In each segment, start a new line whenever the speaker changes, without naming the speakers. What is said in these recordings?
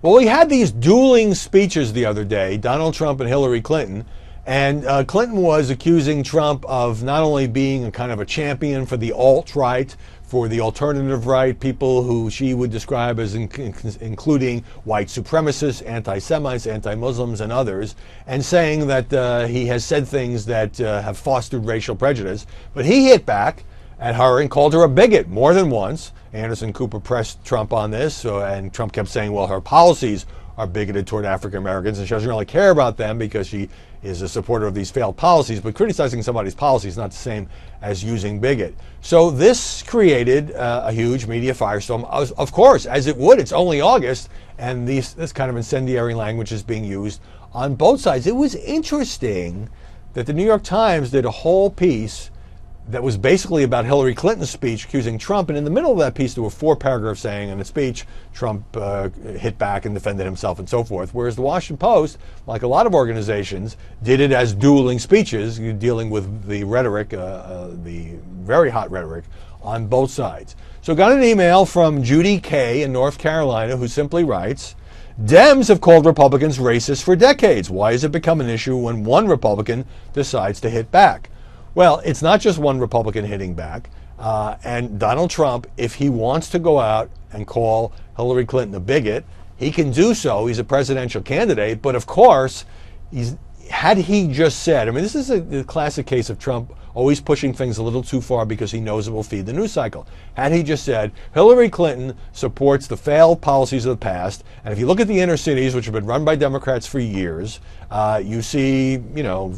Well, we had these dueling speeches the other day, Donald Trump and Hillary Clinton. And Clinton was accusing Trump of not only being a kind of a champion for the alt-right, for the alternative right, people who she would describe as including white supremacists, anti-Semites, anti-Muslims, and others, and saying that he has said things that have fostered racial prejudice. But he hit back at her and called her a bigot more than once. Anderson Cooper pressed Trump on this, and Trump kept saying, well, her policies are bigoted toward African Americans, and she doesn't really care about them because she is a supporter of these failed policies. But criticizing somebody's policy is not the same as using bigot. So this created a huge media firestorm. Of course, as it would. It's only August, and this kind of incendiary language is being used on both sides. It was interesting that the New York Times did a whole piece that was basically about Hillary Clinton's speech accusing Trump. And in the middle of that piece, there were 4 paragraphs saying in the speech, Trump hit back and defended himself and so forth. Whereas the Washington Post, like a lot of organizations, did it as dueling speeches, dealing with the rhetoric, the very hot rhetoric on both sides. So got an email from Judy Kay in North Carolina who simply writes, Dems have called Republicans racist for decades. Why has it become an issue when one Republican decides to hit back? Well, it's not just one Republican hitting back. And Donald Trump, if he wants to go out and call Hillary Clinton a bigot, he can do so. He's a presidential candidate. But of course, had he just said, I mean, this is a classic case of Trump always pushing things a little too far because he knows it will feed the news cycle. Had he just said, Hillary Clinton supports the failed policies of the past, and if you look at the inner cities, which have been run by Democrats for years, you see,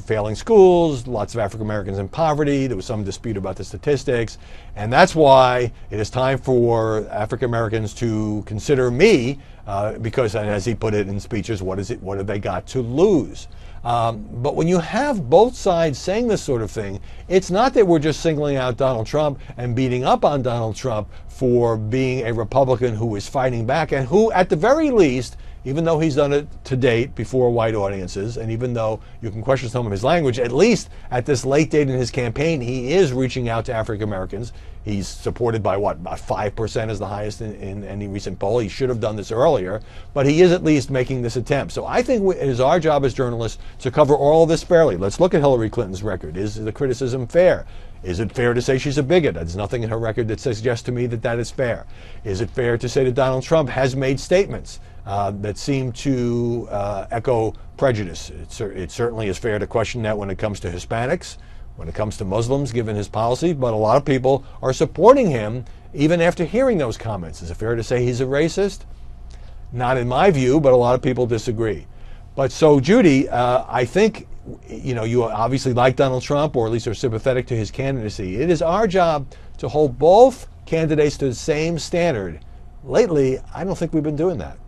failing schools, lots of African Americans in poverty. There was some dispute about the statistics, and that's why it is time for African Americans to consider me, because, and as he put it in speeches, what have they got to lose? But when you have both sides saying this sort of thing, it's not that we're just singling out Donald Trump and beating up on Donald Trump for being a Republican who is fighting back and who, at the very least, even though he's done it to date before white audiences, and even though you can question some of his language, at least at this late date in his campaign, he is reaching out to African Americans. He's supported by what, about 5% is the highest in any recent poll. He should have done this earlier, but he is at least making this attempt. So I think it is our job as journalists to cover all of this fairly. Let's look at Hillary Clinton's record. Is the criticism fair? Is it fair to say she's a bigot? There's nothing in her record that suggests to me that that is fair. Is it fair to say that Donald Trump has made statements that seem to echo prejudice? It certainly is fair to question that when it comes to Hispanics, when it comes to Muslims, given his policy, but a lot of people are supporting him even after hearing those comments. Is it fair to say he's a racist? Not in my view, but a lot of people disagree. But so, Judy, I think, you obviously like Donald Trump, or at least are sympathetic to his candidacy. It is our job to hold both candidates to the same standard. Lately, I don't think we've been doing that.